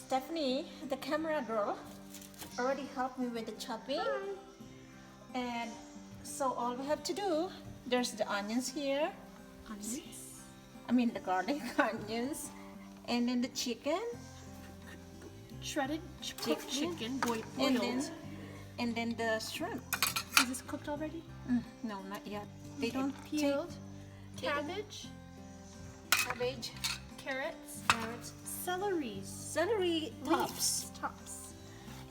Stephanie, the camera girl, already helped me with the chopping. And so all we have to do, there's the onions here. Onions? I mean the garlic, onions. And then the chicken. Shredded cooked chicken, boiled. And then the shrimp. Is this cooked already? No, not yet. They Okay, don't peeled. take Cabbage, cabbage, carrots, celery tops.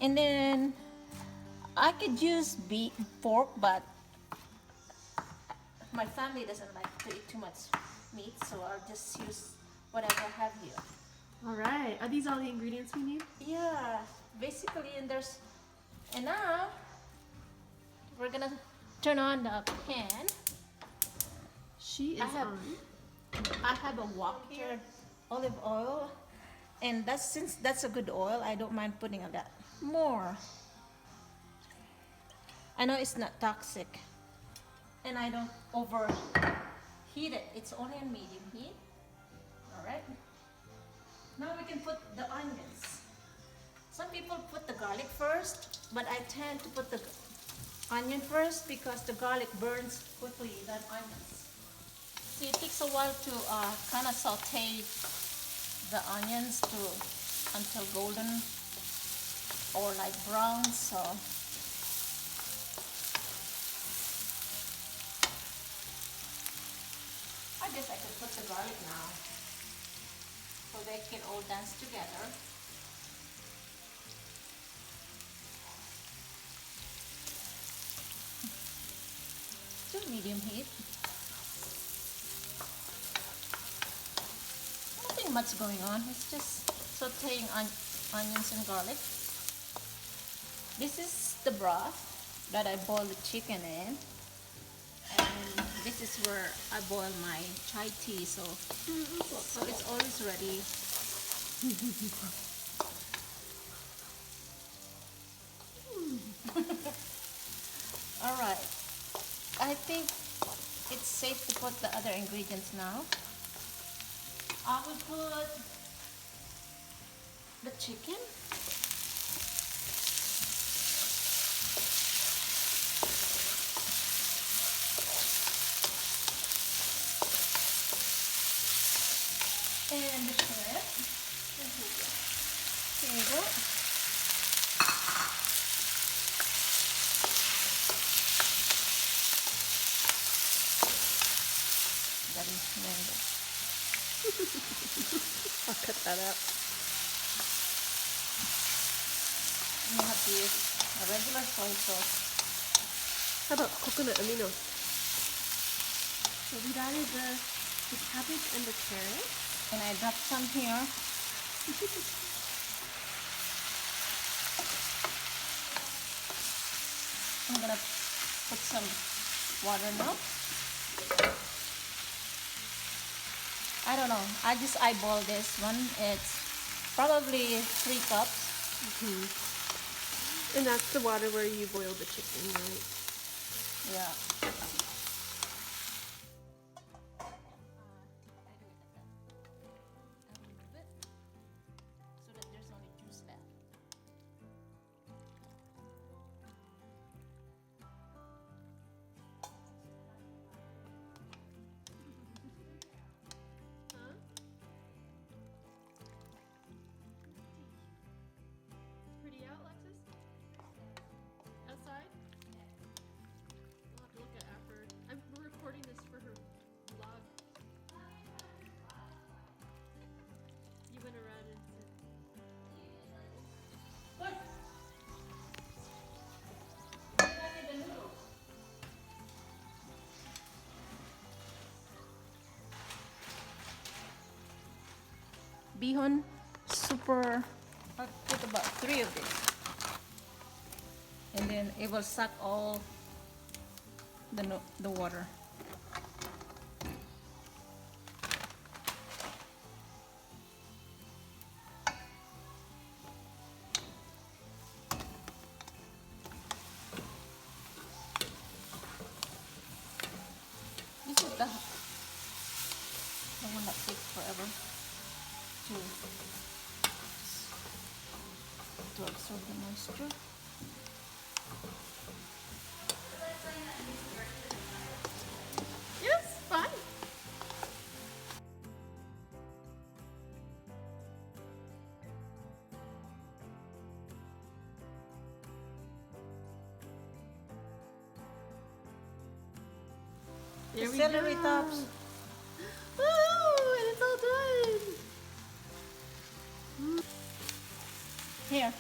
And then I could use beef pork, but my family doesn't like to eat too much meat, so I'll just use whatever I have here. All right. Are these all the ingredients we need? Yeah, basically, and now we're gonna turn on the pan. She is I have a wok here, olive oil, and since that's a good oil, I don't mind putting a lot more. I know it's not toxic, and I don't overheat it. It's only on medium heat. All right. Now we can put the onions. Some people put the garlic first, but I tend to put the onion first because the garlic burns quickly than onions. See, it takes a while to kind of saute the onions until golden or like brown. So I guess I could put the garlic now, so they can all dance together. To medium heat. Nothing much going on. It's just sauteing onions and garlic. This is the broth that I boiled the chicken in. And this is where I boil my chai tea, so it's always ready. All right, I think it's safe to put the other ingredients now. I will put the chicken. And the shrimp. There you go. That is mango. I'll cut that out. You have to use a regular soy sauce. How about coconut amino? So we added the cabbage and the carrot. And I dropped some here. I'm gonna put some water now. I don't know. I just eyeball this one. It's probably 3 cups. And that's the water where you boil the chicken, right? Yeah. So that there's only juice left. Pretty out, Alexis? Outside? We'll have to look at after. We're recording this for her vlog. You went around and said, Look. Look at the noodles. Bihon, super. I'll put about 3 of these, and then it will suck all the water. This is the one that takes forever to to absorb the moisture. Yes, fine. The There we celery go. tops. Oh, and it's all done. Here.